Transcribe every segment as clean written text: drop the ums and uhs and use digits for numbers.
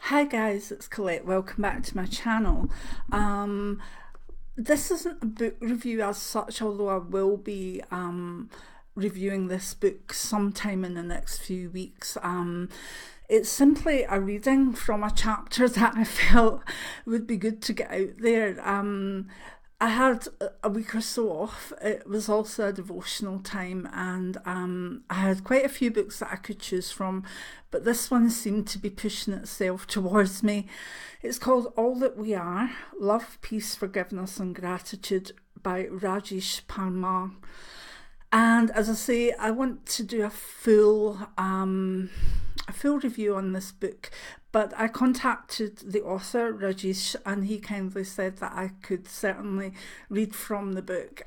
Hi guys, it's Colette. Welcome back to my channel. This isn't a book review as such, although I will be reviewing this book sometime in the next few weeks. It's simply a reading from a chapter that I felt would be good to get out there. I had a week or so off. It was also a devotional time, and I had quite a few books that I could choose from, but this one seemed to be pushing itself towards me. It's called All That We Are: Love, Peace, Forgiveness and Gratitude by Rajesh Parmar. And as I say, I want to do a full review on this book, but I contacted the author Rajesh, and he kindly said that I could certainly read from the book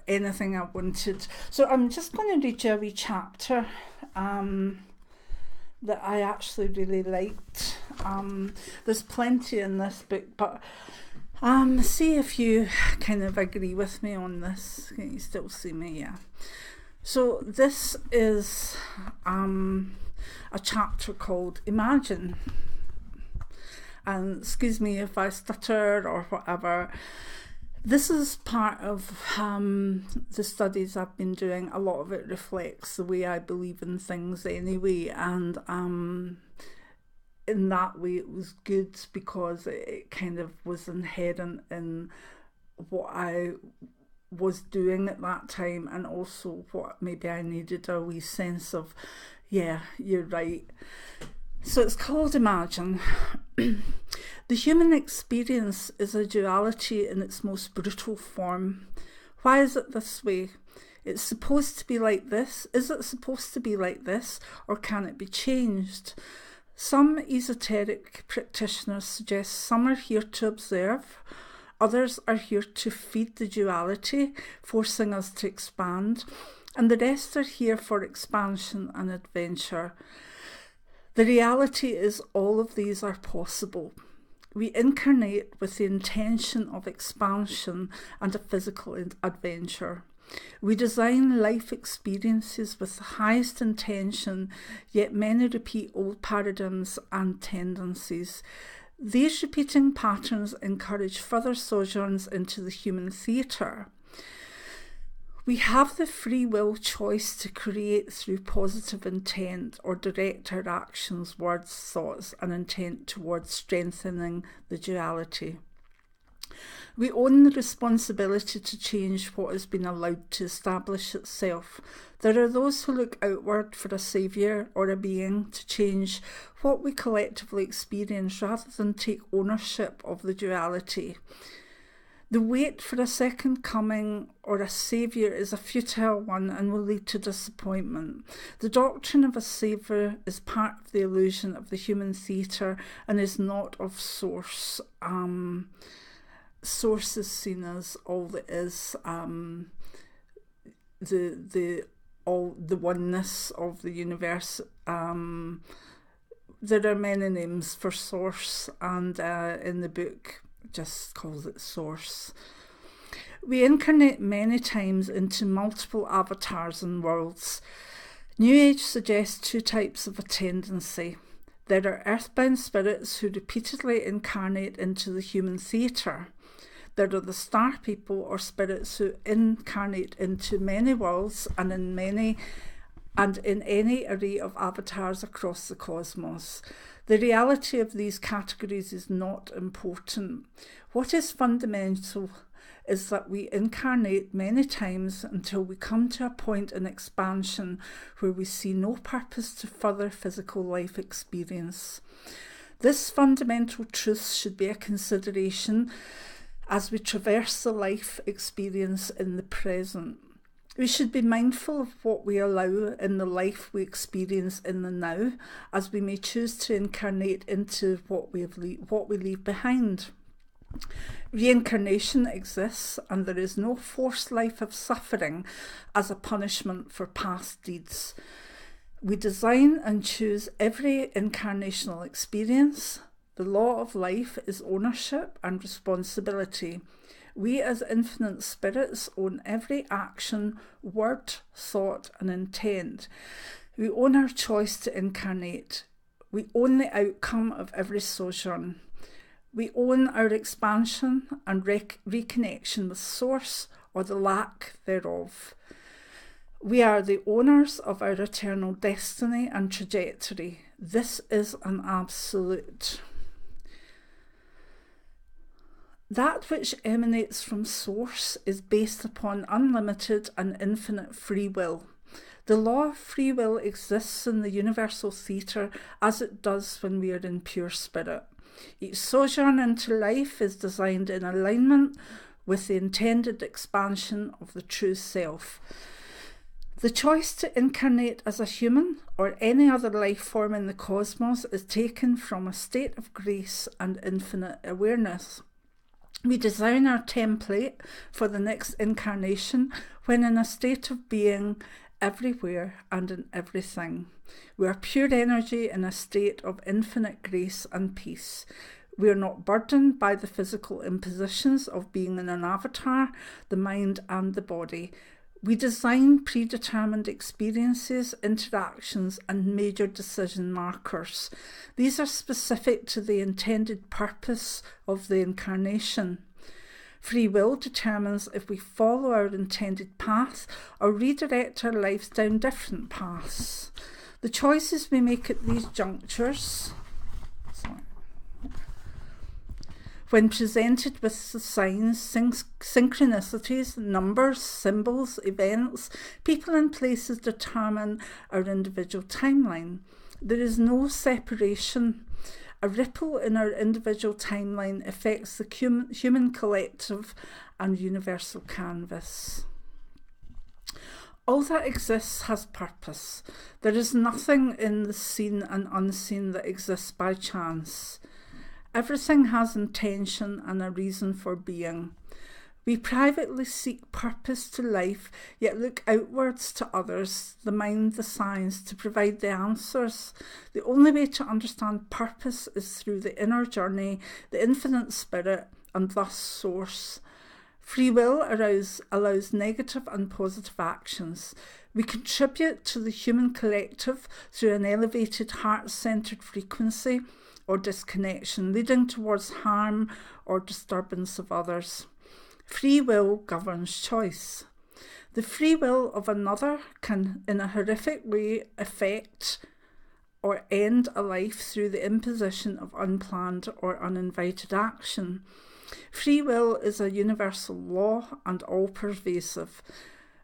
anything I wanted. So I'm just going to read you a wee chapter that I actually really liked. There's plenty in this book, but see if you kind of agree with me on this. Can you still see me? Yeah. So this is a chapter called Imagine. And excuse me if I stutter or whatever. This is part of the studies I've been doing. A lot of it reflects the way I believe in things anyway, and in that way it was good because it kind of was inherent in what I was doing at that time, and also what maybe I needed a wee sense of, yeah, you're right. So it's called Imagine. The human experience is a duality in its most brutal form. Why is it this way? It's supposed to be like this. Is it supposed to be like this, or can it be changed? Some esoteric practitioners suggest some are here to observe, others are here to feed the duality, forcing us to expand, and the rest are here for expansion and adventure. The reality is all of these are possible. We incarnate with the intention of expansion and a physical adventure. We design life experiences with the highest intention, yet many repeat old paradigms and tendencies. These repeating patterns encourage further sojourns into the human theatre. We have the free will choice to create through positive intent or direct our actions, words, thoughts, and intent towards strengthening the duality. We own the responsibility to change what has been allowed to establish itself. There are those who look outward for a saviour or a being to change what we collectively experience rather than take ownership of the duality. The wait for a second coming or a saviour is a futile one and will lead to disappointment. The doctrine of a saviour is part of the illusion of the human theatre and is not of source. Source is seen as all that is, the oneness of the universe. There are many names for source, and in the book just calls it source. We incarnate many times into multiple avatars and worlds. New Age suggests two types of a tendency. There are earthbound spirits who repeatedly incarnate into the human theatre. There are the star people or spirits who incarnate into many worlds and in any array of avatars across the cosmos. The reality of these categories is not important. What is fundamental is that we incarnate many times until we come to a point in expansion where we see no purpose to further physical life experience. This fundamental truth should be a consideration as we traverse the life experience in the present. We should be mindful of what we allow in the life we experience in the now, as we may choose to incarnate into what we leave behind. Reincarnation exists, and there is no forced life of suffering as a punishment for past deeds. We design and choose every incarnational experience. The law of life is ownership and responsibility. We as infinite spirits own every action, word, thought, and intent. We own our choice to incarnate. We own the outcome of every sojourn. We own our expansion and reconnection with Source, or the lack thereof. We are the owners of our eternal destiny and trajectory. This is an absolute. That which emanates from Source is based upon unlimited and infinite free will. The law of free will exists in the universal theatre as it does when we are in pure spirit. Each sojourn into life is designed in alignment with the intended expansion of the true self. The choice to incarnate as a human or any other life form in the cosmos is taken from a state of grace and infinite awareness. We design our template for the next incarnation when in a state of being everywhere and in everything. We are pure energy in a state of infinite grace and peace. We are not burdened by the physical impositions of being in an avatar, the mind and the body. We design predetermined experiences, interactions, and major decision markers. These are specific to the intended purpose of the incarnation. Free will determines if we follow our intended path or redirect our lives down different paths. The choices we make at these junctures, when presented with the signs, synchronicities, numbers, symbols, events, people and places determine our individual timeline. There is no separation. A ripple in our individual timeline affects the human collective and universal canvas. All that exists has purpose. There is nothing in the seen and unseen that exists by chance. Everything has intention and a reason for being. We privately seek purpose to life, yet look outwards to others, the mind, the science, to provide the answers. The only way to understand purpose is through the inner journey, the infinite spirit, and thus Source. Free will allows negative and positive actions. We contribute to the human collective through an elevated heart-centered frequency or disconnection, leading towards harm or disturbance of others. Free will governs choice. The free will of another can, in a horrific way, affect or end a life through the imposition of unplanned or uninvited action. Free will is a universal law and all-pervasive.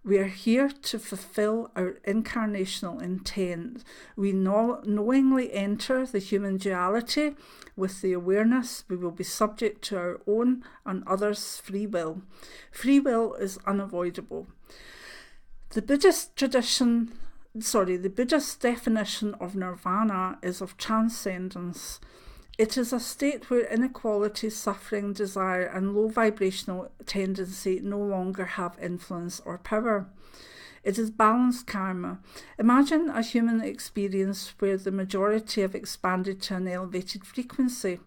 We are here to fulfill our incarnational intent. We knowingly enter the human duality with the awareness we will be subject to our own and others' free will. Free will is unavoidable. The Buddhist definition of nirvana is of transcendence. It is a state where inequality, suffering, desire, and low vibrational tendency no longer have influence or power. It is balanced karma. Imagine a human experience where the majority have expanded to an elevated frequency.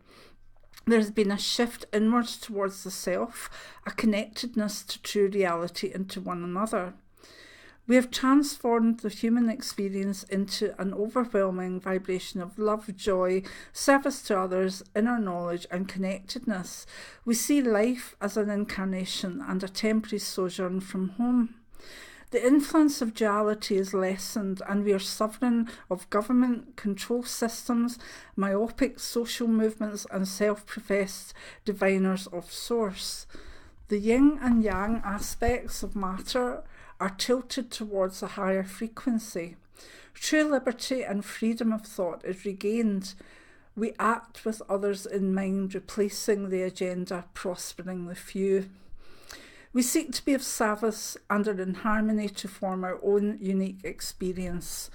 There has been a shift inwards towards the self, a connectedness to true reality and to one another. We have transformed the human experience into an overwhelming vibration of love, joy, service to others, inner knowledge and connectedness. We see life as an incarnation and a temporary sojourn from home. The influence of duality is lessened and we are sovereign of government, control systems, myopic social movements and self-professed diviners of Source. The yin and yang aspects of matter are tilted towards a higher frequency. True liberty and freedom of thought is regained. We act with others in mind, replacing the agenda, prospering the few. We seek to be of service and are in harmony to form our own unique experience.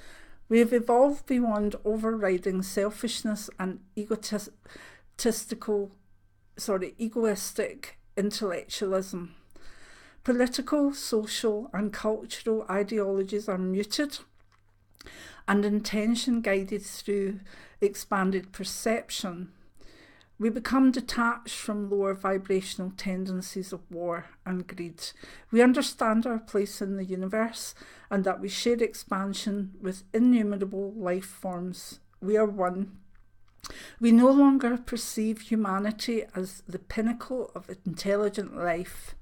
We have evolved beyond overriding selfishness and egoistic intellectualism. Political, social and cultural ideologies are muted and intention guided through expanded perception. We become detached from lower vibrational tendencies of war and greed. We understand our place in the universe and that we share expansion with innumerable life forms We are one. We no longer perceive humanity as the pinnacle of intelligent life.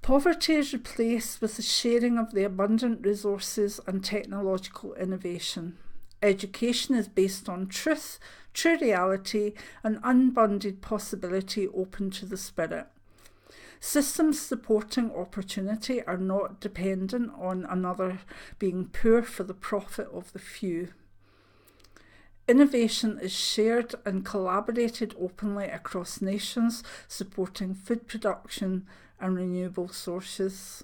Poverty is replaced with the sharing of the abundant resources and technological innovation. Education is based on truth, true reality, and unbounded possibility open to the spirit. Systems supporting opportunity are not dependent on another being poor for the profit of the few. Innovation is shared and collaborated openly across nations, supporting food production and renewable sources.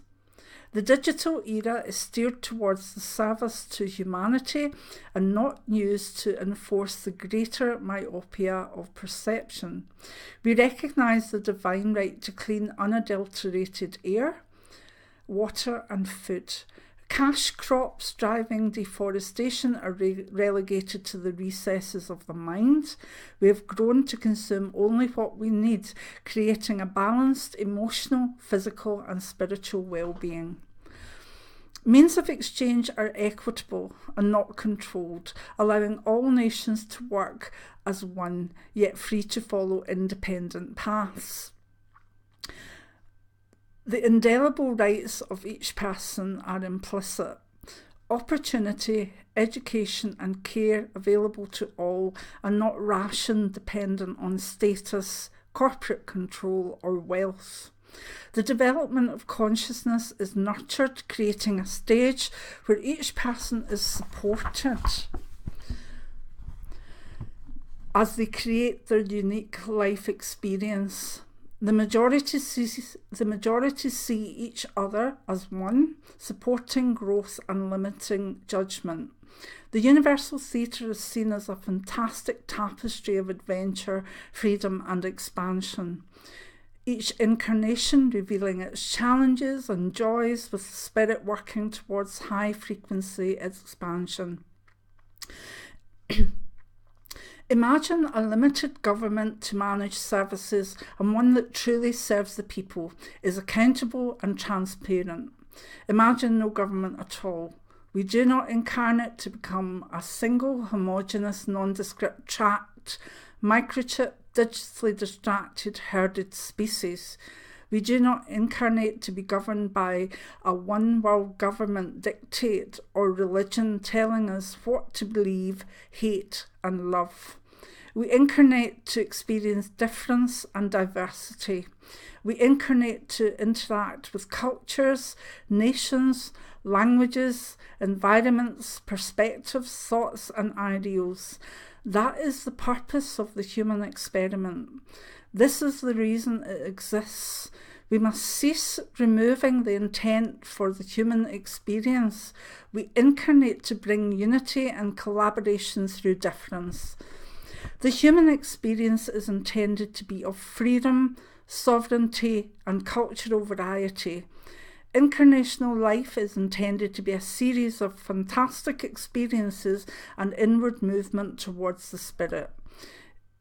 The digital era is steered towards the service to humanity and not used to enforce the greater myopia of perception. We recognise the divine right to clean, unadulterated air, water and food. Cash crops driving deforestation are relegated to the recesses of the mind. We have grown to consume only what we need, creating a balanced emotional, physical and spiritual well-being. Means of exchange are equitable and not controlled, allowing all nations to work as one, yet free to follow independent paths. The indelible rights of each person are implicit. Opportunity, education and care available to all are not ration dependent on status, corporate control or wealth. The development of consciousness is nurtured, creating a stage where each person is supported as they create their unique life experience. The majority see each other as one, supporting growth and limiting judgment. The universal theatre is seen as a fantastic tapestry of adventure, freedom and expansion. Each incarnation revealing its challenges and joys, with the spirit working towards high frequency expansion. Imagine a limited government to manage services, and one that truly serves the people, is accountable and transparent. Imagine no government at all. We do not incarnate to become a single, homogeneous, nondescript tract, microchip, digitally distracted, herded species. We do not incarnate to be governed by a one-world government dictate or religion telling us what to believe, hate and love. We incarnate to experience difference and diversity. We incarnate to interact with cultures, nations, languages, environments, perspectives, thoughts and ideals. That is the purpose of the human experiment. This is the reason it exists. We must cease removing the intent for the human experience. We incarnate to bring unity and collaboration through difference. The human experience is intended to be of freedom, sovereignty, and cultural variety. Incarnational life is intended to be a series of fantastic experiences and inward movement towards the spirit.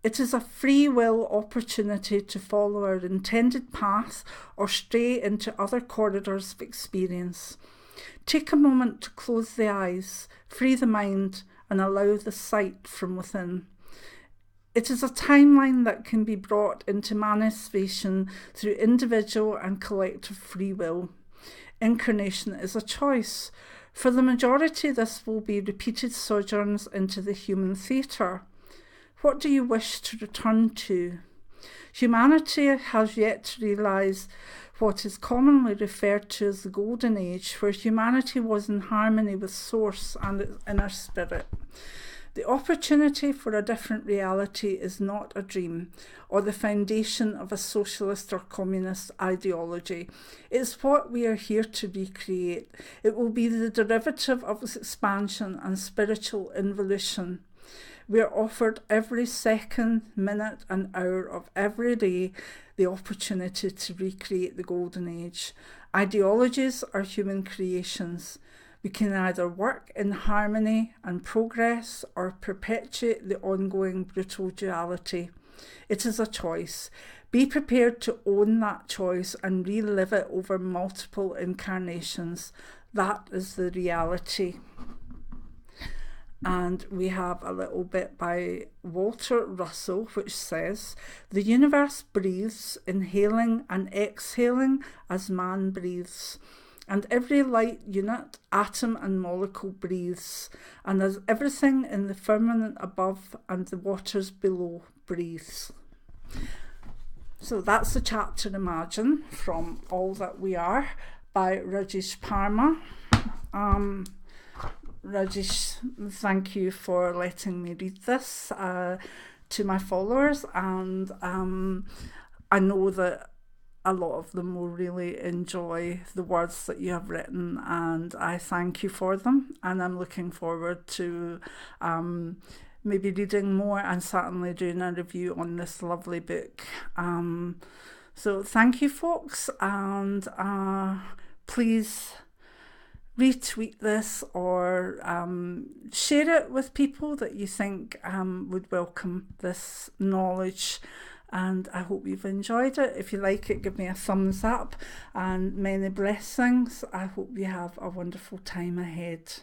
It is a free will opportunity to follow our intended path or stray into other corridors of experience. Take a moment to close the eyes, free the mind, and allow the sight from within. It is a timeline that can be brought into manifestation through individual and collective free will. Incarnation is a choice. For the majority, this will be repeated sojourns into the human theatre. What do you wish to return to? Humanity has yet to realise what is commonly referred to as the Golden Age, where humanity was in harmony with Source and its inner spirit. The opportunity for a different reality is not a dream or the foundation of a socialist or communist ideology. It's what we are here to recreate. It will be the derivative of its expansion and spiritual involution. We are offered every second, minute and hour of every day the opportunity to recreate the Golden Age. Ideologies are human creations. We can either work in harmony and progress or perpetuate the ongoing brutal duality. It is a choice. Be prepared to own that choice and relive it over multiple incarnations. That is the reality. And we have a little bit by Walter Russell, which says, "The universe breathes, inhaling and exhaling as man breathes. And every light unit, atom and molecule breathes. And as everything in the firmament above and the waters below breathes." So that's the chapter Imagine from All That We Are by Rajesh Parma. Rajesh, thank you for letting me read this to my followers, and I know that a lot of them will really enjoy the words that you have written, and I thank you for them, and I'm looking forward to maybe reading more and certainly doing a review on this lovely book. So thank you, folks, and please retweet this or share it with people that you think would welcome this knowledge. And I hope you've enjoyed it. If you like it, give me a thumbs up, and many blessings. I hope you have a wonderful time ahead.